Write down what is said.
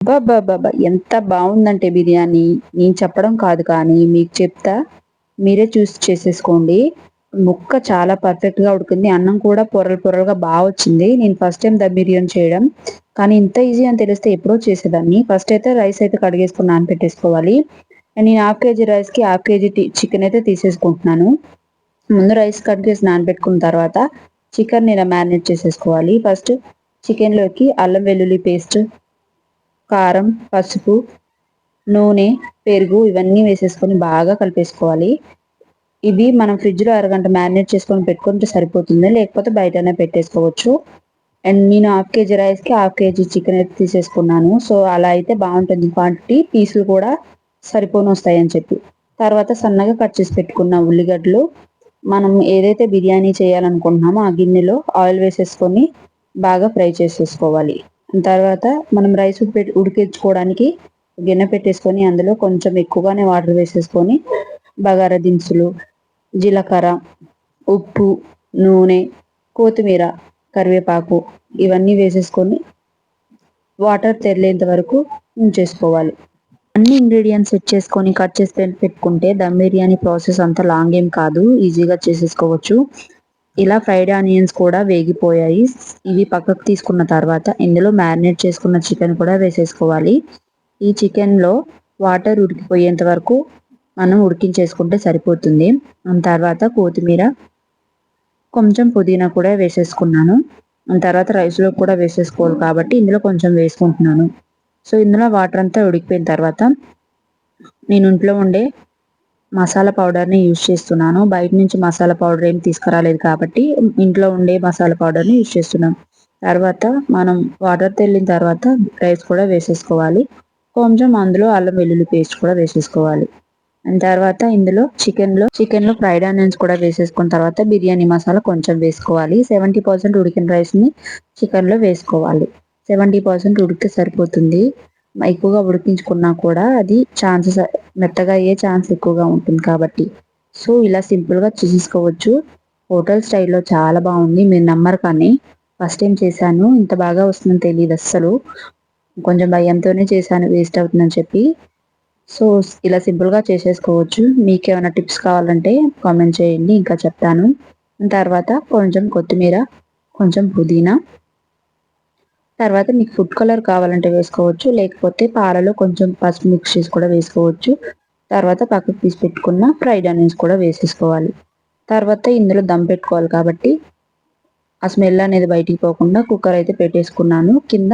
అబ్బబ్బబ్బబ్బా! ఎంత బావుందంటే బిర్యానీ, నేను చెప్పడం కాదు కానీ మీకు చెప్తా. మీరే చూసి చేసేసుకోండి. ముక్క చాలా పర్ఫెక్ట్‌గా ఉడికింది. అన్నం కూడా పొరలు పొరలుగా వచ్చింది. నేను ఫస్ట్ టైమ్ దమ్ బిర్యానీ చేయడం. కానీ ఇంత ఈజీ అని తెలిస్తే ఎప్పుడో చేసేదాన్ని. ఫస్ట్ అయితే రైస్ అయితే కడిగేసుకొని నానబెట్టేసుకోవాలి. నేను హాఫ్ కేజీ రైస్‌కి హాఫ్ కేజీ చికెన్ అయితే తీసేసుకుంటున్నాను. ముందు రైస్ కడిగేసి నానబెట్టుకున్న తర్వాత చికెన్‌ని ఇలా మ్యారినేట్ చేసేసుకోవాలి. ఫస్ట్ చికెన్‌లోకి అల్లం వెల్లుల్లి పేస్ట్, కారం, పసుపు, నూనె, పెరుగు ఇవన్నీ వేసేసుకొని బాగా కలిపేసుకోవాలి. ఇవి మనం ఫ్రిడ్జ్‌లో అరగంట మ్యారినేట్ చేసుకొని పెట్టుకుంటే సరిపోతుంది. లేకపోతే బయటనే పెట్టేసుకోవచ్చు. అండ్ నేను హాఫ్ కేజీ రైస్‌కి హాఫ్ కేజీ చికెన్ అయితే తీసేసుకున్నాను. సో, అలా అయితే బావుంటుంది క్వాంటిటీ. పీసులు కూడా సరిపోనొస్తాయని చెప్పి. తర్వాత సన్నగా కట్ చేసి పెట్టుకున్న ఉల్లిగడ్డలు, మనం ఏదైతే బిర్యానీ చేయాలనుకుంటున్నామో ఆ గిన్నెలో ఆయిల్ వేసేసుకొని బాగా ఫ్రై చేసేసుకోవాలి. తర్వాత మనం రైస్ ఉడికించుకోవడానికి గిన్నె పెట్టేసుకొని అందులో కొంచెం ఎక్కువగానే వాటర్ వేసేసుకొని బగారా దినుసులు, జీలకర్ర, ఉప్పు, నూనె, కొత్తిమీర, కరివేపాకు ఇవన్నీ వేసేసుకొని వాటర్ తెరిలేంత వరకు ఉంచేసుకోవాలి. అన్ని ఇంగ్రీడియంట్స్ సెట్ చేసుకొని కట్ చేసి పెట్టుకుంటే దమ్ బిర్యానీ ప్రాసెస్ అంత లాంగ్ ఏం కాదు. ఈజీగా చేసేసుకోవచ్చు. ఇలా ఫ్రైడ్ ఆనియన్స్ కూడా వేగిపోయాయి. ఇవి పక్కకు తీసుకున్న తర్వాత ఇందులో మ్యారినేట్ చేసుకున్న చికెన్ కూడా వేసేసుకోవాలి. ఈ చికెన్‌లో వాటర్ ఉడికిపోయేంత వరకు మనం ఉడికించేసుకుంటే సరిపోతుంది. తర్వాత కొత్తిమీర, కొంచెం పుదీనా కూడా వేసేసుకున్నాను. తర్వాత రైస్‌లో కూడా వేసేసుకోవాలి కాబట్టి ఇందులో కొంచెం వేసుకుంటున్నాను. సో, ఇందులో వాటర్ అంతా ఉడికిపోయిన తర్వాత నేను ఇంట్లో ఉండే మసాలా పౌడర్‌ని యూజ్ చేస్తున్నాను. బయట నుంచి మసాలా పౌడర్ ఏమి తీసుకురాలేదు కాబట్టి ఇంట్లో ఉండే మసాలా పౌడర్‌ని యూజ్ చేస్తున్నాను. తర్వాత మనం వాటర్ తెల్లిన తర్వాత రైస్ కూడా వేసేసుకోవాలి. కొంచెం అందులో అల్లం వెల్లుల్లి పేస్ట్ కూడా వేసేసుకోవాలి. అండ్ తర్వాత ఇందులో చికెన్‌లో ఫ్రైడ్ ఆనియన్స్ కూడా వేసేసుకున్న తర్వాత బిర్యానీ మసాలా కొంచెం వేసుకోవాలి. 70% ఉడికిన రైస్‌ని చికెన్‌లో వేసుకోవాలి. 70% ఉడికితే సరిపోతుంది. ఎక్కువగా ఉడికించుకున్నా కూడా అది మెత్తగా అయ్యే ఛాన్స్ ఎక్కువగా ఉంటుంది కాబట్టి. సో, ఇలా సింపుల్‌గా చేసేసుకోవచ్చు. హోటల్ స్టైల్‌లో చాలా బావుంది. మీరు నమ్మరు కానీ ఫస్ట్ టైమ్ చేశాను. ఇంత బాగా వస్తుందని తెలీదస్సలు. కొంచెం భయంతోనే చేశాను వేస్ట్ అవుతుందని చెప్పి. సో, ఇలా సింపుల్‌గా చేసేసుకోవచ్చు. మీకేమైనా టిప్స్ కావాలంటే కామెంట్ చేయండి. ఇంకా చెప్తాను. తర్వాత కొంచెం కొత్తిమీర, కొంచెం పుదీనా, తర్వాత మీకు ఫుడ్ కలర్ కావాలంటే వేసుకోవచ్చు. లేకపోతే పాలలో కొంచెం పసుపు మిక్స్ చేసి కూడా వేసుకోవచ్చు. తర్వాత పక్కకు తీసి పెట్టుకున్న ఫ్రైడ్ ఆనియన్స్ కూడా వేసేసుకోవాలి. తర్వాత ఇందులో దమ్ పెట్టుకోవాలి కాబట్టి ఆ స్మెల్ అనేది బయటికి పోకుండా కుక్కర్ అయితే పెట్టేసుకున్నాను. కింద